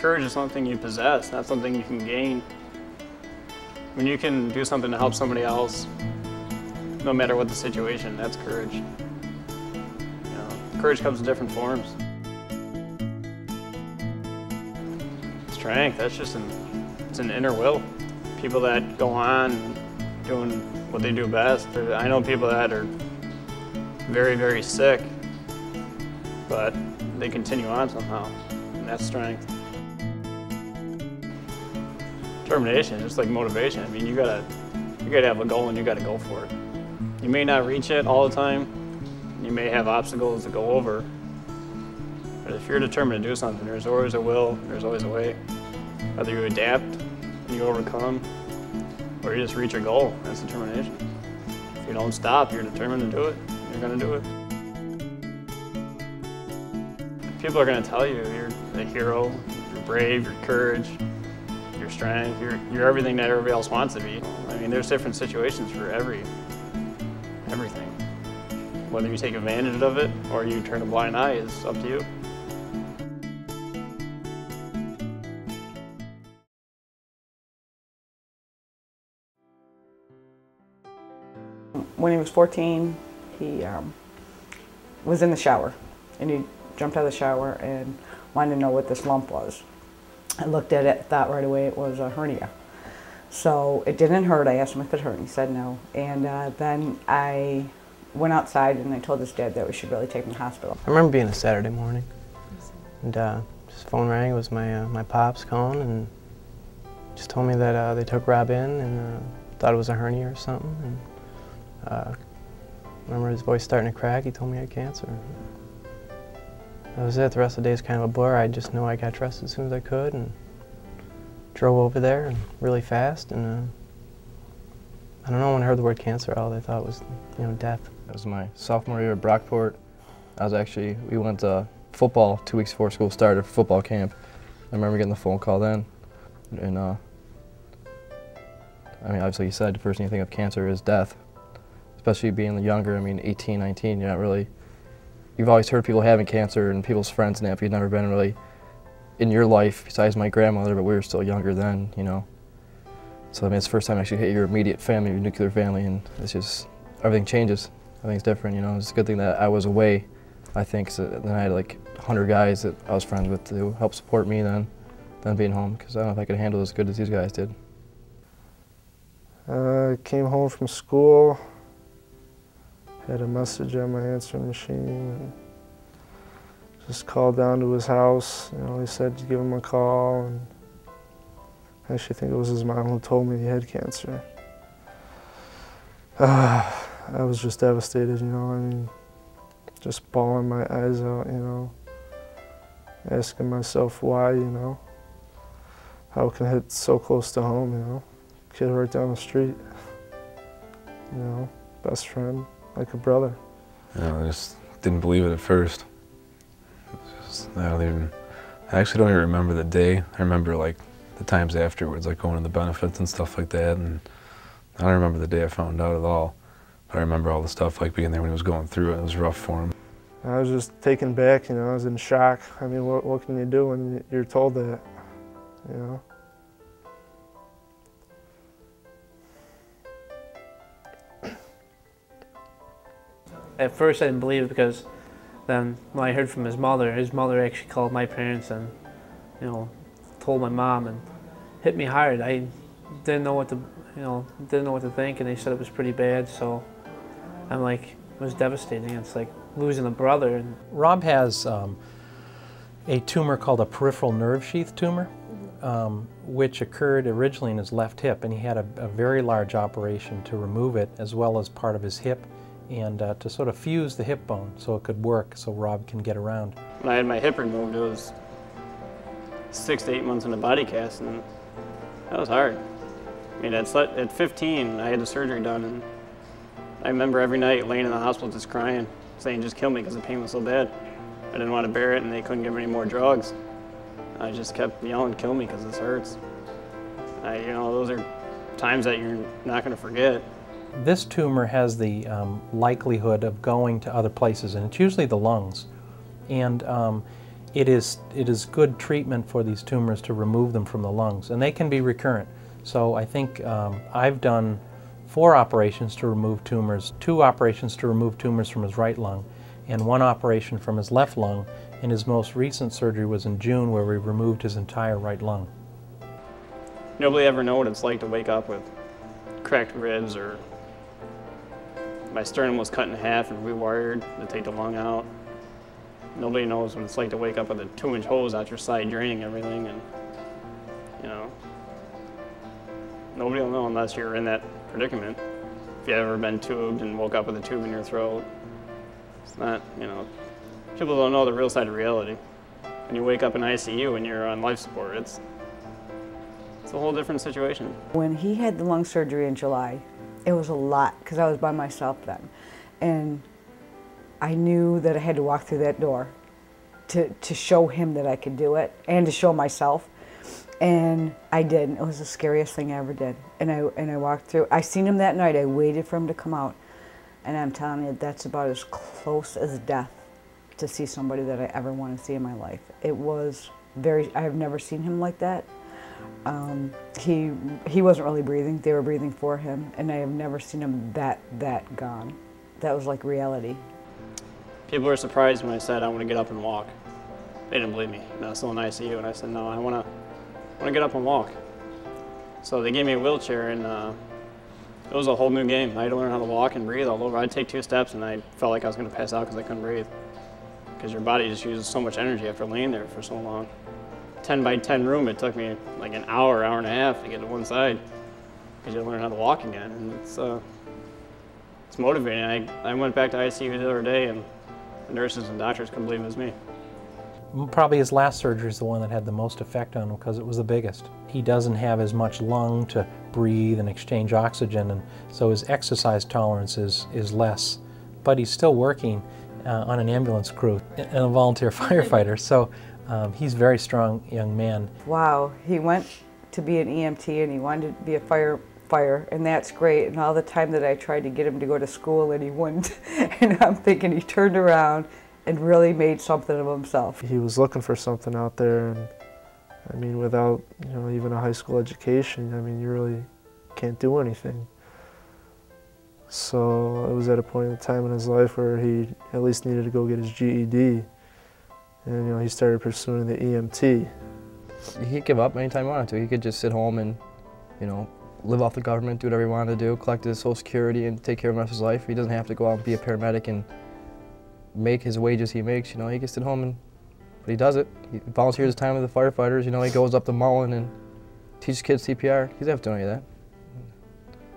Courage is something you possess, not something you can gain. When you can do something to help somebody else, no matter what the situation, that's courage. You know, courage comes in different forms. Strength, that's just it's an inner will. People that go on doing what they do best. I know people that are very, very sick, but they continue on somehow, and that's strength. Determination, just like motivation. I mean, you gotta have a goal and you gotta go for it. You may not reach it all the time. You may have obstacles to go over. But if you're determined to do something, there's always a will, there's always a way. Whether you adapt and you overcome, or you just reach your goal, that's determination. If you don't stop, you're determined to do it, you're gonna do it. People are gonna tell you you're a hero, you're brave, you're courage, your strength, you're everything that everybody else wants to be. I mean, there's different situations for everything. Whether you take advantage of it or you turn a blind eye is up to you. When he was 14, he was in the shower, and he jumped out of the shower and wanted to know what this lump was. I looked at it, thought right away it was a hernia. So it didn't hurt. I asked him if it hurt, and he said no. And then I went outside and I told his dad that we should really take him to the hospital. I remember being a Saturday morning, and his phone rang. It was my pops calling, and just told me that they took Rob in and thought it was a hernia or something. And I remember his voice starting to crack. He told me I had cancer. That was it. The rest of the day is kind of a blur. I just knew I got dressed as soon as I could and drove over there and really fast. And I don't know, when I heard the word cancer, all they thought was, you know, death. It was my sophomore year at Brockport. We went to football 2 weeks before school started for football camp. I remember getting the phone call then. And I mean, obviously you said the first thing you think of cancer is death. Especially being younger, I mean 18, 19, you're not really, you've always heard people having cancer and people's friends and that, but you've never been really in your life, besides my grandmother, but we were still younger then, you know. So I mean, it's the first time you actually hit your immediate family, your nuclear family, and it's just, everything changes. Everything's different, you know. It's a good thing that I was away, I think, so then I had like 100 guys that I was friends with to help support me then being home, because I don't know if I could handle it as good as these guys did. I came home from school, had a message on my answering machine, and just called down to his house. You know, he said to give him a call, and I actually think it was his mom who told me he had cancer. I was just devastated, you know, I mean, just bawling my eyes out, you know, asking myself why, you know, how can it hit so close to home, you know, kid right down the street, you know, best friend, like a brother. You know, I just didn't believe it at first. I actually don't even remember the day. I remember like the times afterwards, like going to the benefits and stuff like that, and I don't remember the day I found out at all. But I remember all the stuff, like being there when he was going through it. It was rough for him. I was just taken back, you know, I was in shock. I mean, what can you do when you're told that, you know? At first I didn't believe it, because then when I heard from his mother actually called my parents and, you know, told my mom and hit me hard. I didn't know what to, you know, didn't know what to think, and they said it was pretty bad, so I'm like, it was devastating. It's like losing a brother. And Rob has a tumor called a peripheral nerve sheath tumor, which occurred originally in his left hip, and he had a very large operation to remove it, as well as part of his hip, and to sort of fuse the hip bone so it could work, so Rob can get around. When I had my hip removed, it was 6 to 8 months in a body cast, and that was hard. I mean, at 15, I had the surgery done, and I remember every night laying in the hospital just crying, saying just kill me because the pain was so bad. I didn't want to bear it, and they couldn't give me any more drugs. I just kept yelling, kill me because this hurts. You know, those are times that you're not going to forget. This tumor has the likelihood of going to other places, and it's usually the lungs. And it is good treatment for these tumors to remove them from the lungs, and they can be recurrent. So I think I've done 4 operations to remove tumors, 2 operations to remove tumors from his right lung, and 1 operation from his left lung, and his most recent surgery was in June where we removed his entire right lung. Nobody ever know what it's like to wake up with cracked ribs, or my sternum was cut in half and rewired to take the lung out. Nobody knows what it's like to wake up with a 2-inch hose out your side draining everything, and you know, nobody will know unless you're in that predicament. If you've ever been tubed and woke up with a tube in your throat, it's not, you know, people don't know the real side of reality. When you wake up in ICU and you're on life support, it's a whole different situation. When he had the lung surgery in July, it was a lot because I was by myself then. And I knew that I had to walk through that door to show him that I could do it and to show myself. And I did. It was the scariest thing I ever did. And I walked through. I seen him that night. I waited for him to come out. And I'm telling you, that's about as close as death to see somebody that I ever want to see in my life. It was very, I've never seen him like that. He wasn't really breathing. They were breathing for him, and I have never seen him that gone. That was like reality. People were surprised when I said I want to get up and walk. They didn't believe me. And I was still in ICU, and I said, no, I want to get up and walk. So they gave me a wheelchair, and it was a whole new game. I had to learn how to walk and breathe all over. I'd take 2 steps, and I felt like I was going to pass out because I couldn't breathe. Because your body just uses so much energy after laying there for so long. 10 by 10 room, it took me like an hour and a half to get to one side because you learn how to walk again, and it's motivating. I went back to ICU the other day, and the nurses and doctors couldn't believe it was me. Probably his last surgery is the one that had the most effect on him because it was the biggest. He doesn't have as much lung to breathe and exchange oxygen, and so his exercise tolerance is less. But he's still working on an ambulance crew and a volunteer firefighter, so he's a very strong young man. Wow, he went to be an EMT and he wanted to be a firefighter, and that's great. And all the time that I tried to get him to go to school and he wouldn't, and I'm thinking he turned around and really made something of himself. He was looking for something out there, and I mean, without, you know, even a high school education, I mean, you really can't do anything. So it was at a point in time in his life where he at least needed to go get his GED. And, you know, he started pursuing the EMT. He could give up anytime he wanted to. He could just sit home and, you know, live off the government, do whatever he wanted to do, collect his Social Security and take care of the rest of his life. He doesn't have to go out and be a paramedic and make his wages he makes, you know. He can sit home but he does it. He volunteers his time with the firefighters, you know, he goes up to Mullen and teaches kids CPR. He doesn't have to do any of that.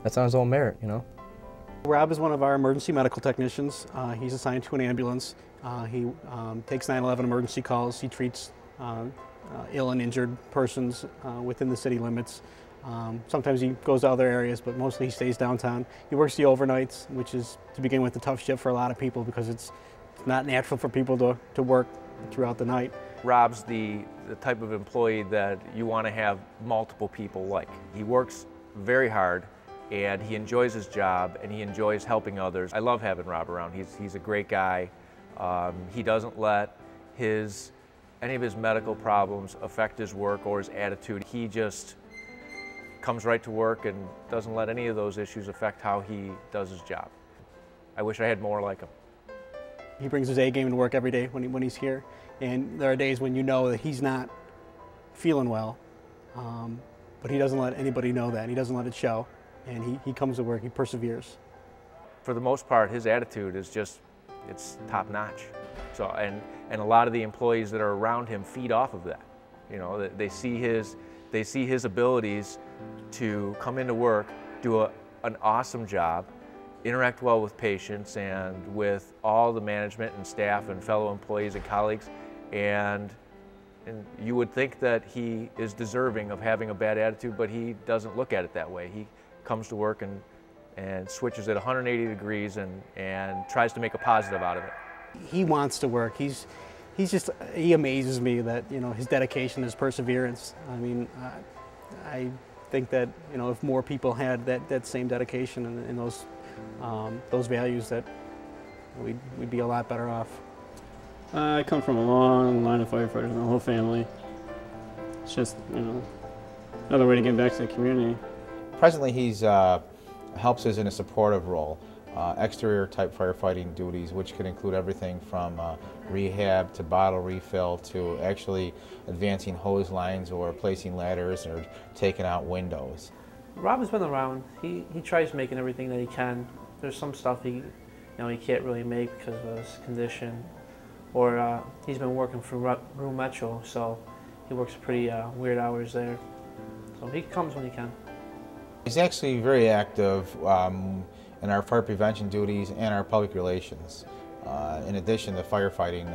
That's on his own merit, you know. Rob is one of our emergency medical technicians. He's assigned to an ambulance. He takes 911 emergency calls. He treats ill and injured persons within the city limits. Sometimes he goes to other areas, but mostly he stays downtown. He works the overnights, which is, to begin with, a tough shift for a lot of people because it's not natural for people to work throughout the night. Rob's the type of employee that you want to have multiple people like. He works very hard, and he enjoys his job, and he enjoys helping others. I love having Rob around. He's a great guy. He doesn't let any of his medical problems affect his work or his attitude. He just comes right to work and doesn't let any of those issues affect how he does his job. I wish I had more like him. He brings his A game to work every day when he's here, and there are days when you know that he's not feeling well, but he doesn't let anybody know that. He doesn't let it show, and he comes to work, he perseveres. For the most part, his attitude is just, it's top notch. So, and a lot of the employees that are around him feed off of that. You know, they see his abilities to come into work, do an awesome job, interact well with patients and with all the management and staff and fellow employees and colleagues, and you would think that he is deserving of having a bad attitude, but he doesn't look at it that way. He comes to work and switches it 180 degrees and tries to make a positive out of it. He wants to work. He amazes me that, you know, his dedication, his perseverance. I mean, I think that, you know, if more people had that same dedication and those values, that we'd be a lot better off. I come from a long line of firefighters, my whole family. It's just, another way to give back to the community. Presently, he's helps us in a supportive role, exterior type firefighting duties, which could include everything from rehab to bottle refill to actually advancing hose lines or placing ladders or taking out windows. Rob has been around. He tries making everything that he can. There's some stuff he can't really make because of his condition, or he's been working for Room Metro, so he works pretty weird hours there. So he comes when he can. He's actually very active in our fire prevention duties and our public relations. In addition to firefighting,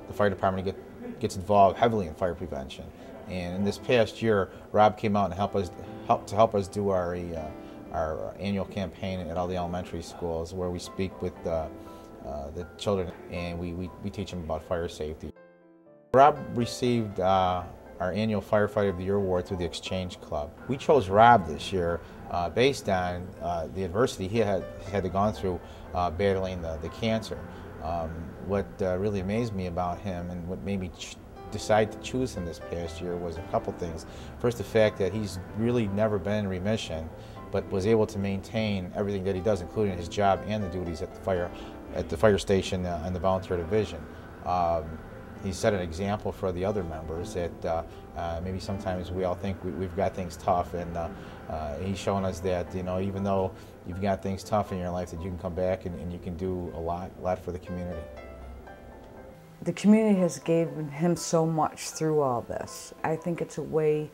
the fire department gets involved heavily in fire prevention. And in this past year, Rob came out and helped us do our annual campaign at all the elementary schools, where we speak with the children and we teach them about fire safety. Rob received our annual Firefighter of the Year award through the Exchange Club. We chose Rob this year based on the adversity he had gone through battling the cancer. What really amazed me about him and what made me decide to choose him this past year was a couple things. First, the fact that he's really never been in remission, but was able to maintain everything that he does, including his job and the duties at the fire station and the volunteer division. He set an example for the other members that maybe sometimes we all think we've got things tough, and he's showing us that even though you've got things tough in your life, that you can come back and you can do a lot for the community. The community has given him so much through all this. I think it's a way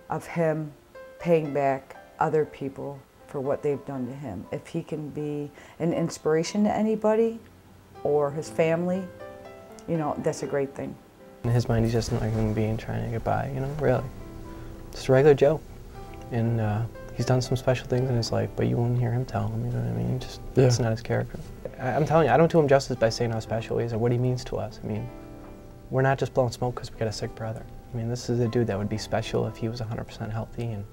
of him paying back other people for what they've done to him. If he can be an inspiration to anybody or his family, that's a great thing. In his mind, he's just another human being trying to get by, really. Just a regular Joe. And he's done some special things in his life, but you won't hear him tell him, you know what I mean? That's not his character. I'm telling you, I don't do him justice by saying how special he is or what he means to us. I mean, we're not just blowing smoke because we got a sick brother. I mean, this is a dude that would be special if he was 100% healthy and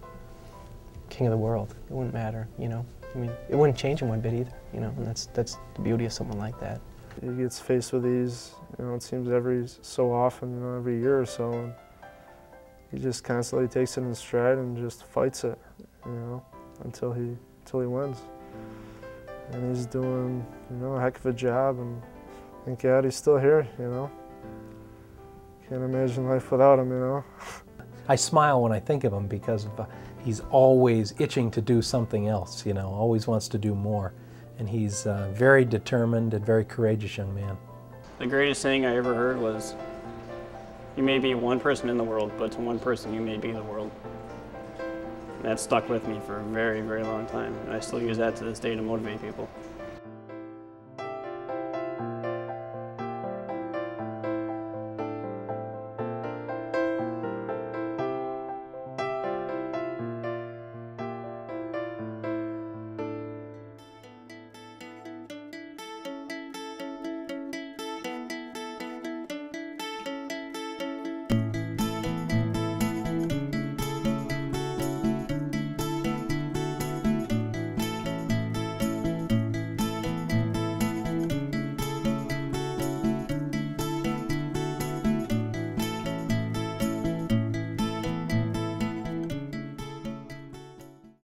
king of the world. It wouldn't matter, I mean, it wouldn't change him one bit either, and that's the beauty of someone like that. He gets faced with these, it seems every so often, every year or so, and he just constantly takes it in stride and just fights it, until he wins. And he's doing, a heck of a job, and thank God he's still here, Can't imagine life without him, I smile when I think of him because he's always itching to do something else, always wants to do more. And he's a very determined and very courageous young man. The greatest thing I ever heard was, you may be one person in the world, but to one person you may be the world. And that stuck with me for a very, very long time. And I still use that to this day to motivate people.